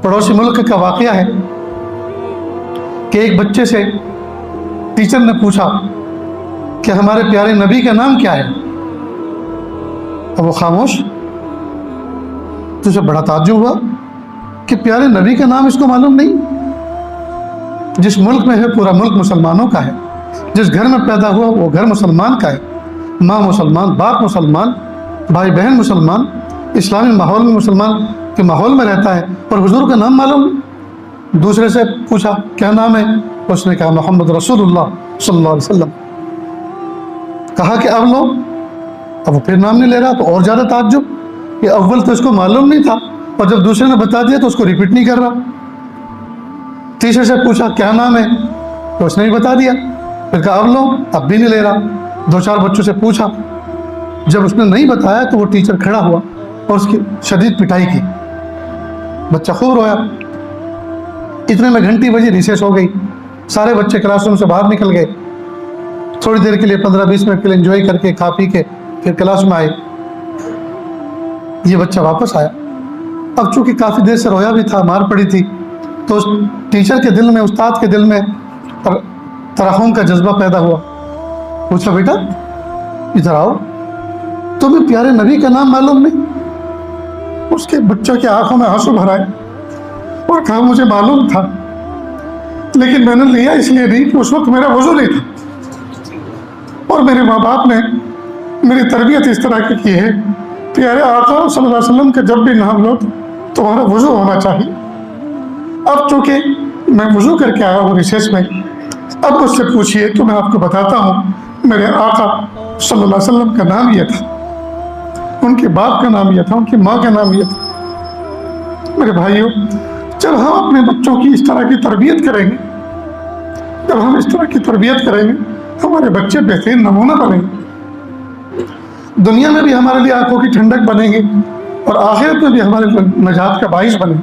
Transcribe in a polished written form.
पड़ोसी मुल्क का वाक़या है कि एक बच्चे से टीचर ने पूछा कि हमारे प्यारे नबी का नाम क्या है, अब वो खामोश। तो उसे बड़ा ताज्जुब हुआ कि प्यारे नबी का नाम इसको मालूम नहीं। जिस मुल्क में है पूरा मुल्क मुसलमानों का है, जिस घर में पैदा हुआ वो घर मुसलमान का है, माँ मुसलमान, बाप मुसलमान, भाई बहन मुसलमान, इस्लामी माहौल में मुसलमान के माहौल में रहता है, और हुजूर का नाम मालूम नहीं। दूसरे से पूछा क्या नाम है, उसने कहा मोहम्मद रसूलुल्लाह सल्लल्लाहु अलैहि वसल्लम। कहा कि अब लो, अब वो फिर नाम नहीं ले रहा, तो और ज़्यादा ताज्जुब कि अव्वल तो इसको मालूम नहीं था, और जब दूसरे ने बता दिया तो उसको रिपीट नहीं कर रहा। तीसरे से पूछा क्या नाम है, तो उसने भी बता दिया। फिर कहा अब लो, अब भी नहीं ले रहा। 2-4 बच्चों से पूछा, जब उसने नहीं बताया तो वो टीचर खड़ा हुआ और उसकी शदीद पिटाई की। बच्चा खूब रोया। इतने में घंटी बजी, रिसेस हो गई, सारे बच्चे क्लासरूम से बाहर निकल गए। थोड़ी देर के लिए 15-20 मिनट के लिए एंजॉय करके खा पी के फिर क्लास में आए। ये बच्चा वापस आया। अब चूंकि काफ़ी देर से रोया भी था, मार पड़ी थी, तो उस टीचर के दिल में, उस्ताद के दिल में तरहम का जज्बा पैदा हुआ। पूछा बेटा इधर आओ, तुम्हें प्यारे नबी का नाम मालूम नहीं? उसके बच्चों की आंखों में आंसू भर आए और कहा मुझे मालूम था, लेकिन मैंने लिया इसलिए नहीं कि उस वक्त मेरा वजू नहीं था और मेरे माँ बाप ने मेरी तरबियत इस तरह की है, प्यारे आका सल्लल्लाहु अलैहि वसल्लम का जब भी नाम लो तुम्हारा वजू होना चाहिए। अब चूंकि मैं वजू करके आया हूँ रिसेस में, अब मुझसे पूछिए तो मैं आपको बताता हूँ मेरे आका सल्लल्लाहु अलैहि वसल्लम का नाम यह था, उनके बाप का नाम यह था, उनकी माँ का नाम यह था। मेरे भाइयों, जब हम अपने बच्चों की इस तरह की तरबियत करेंगे, जब हम इस तरह की तरबियत करेंगे, हमारे बच्चे बेहतरीन नमूना बनेंगे, दुनिया में भी हमारे लिए आंखों की ठंडक बनेंगे और आखिरत में भी हमारे नजात का बाइस बनेंगे।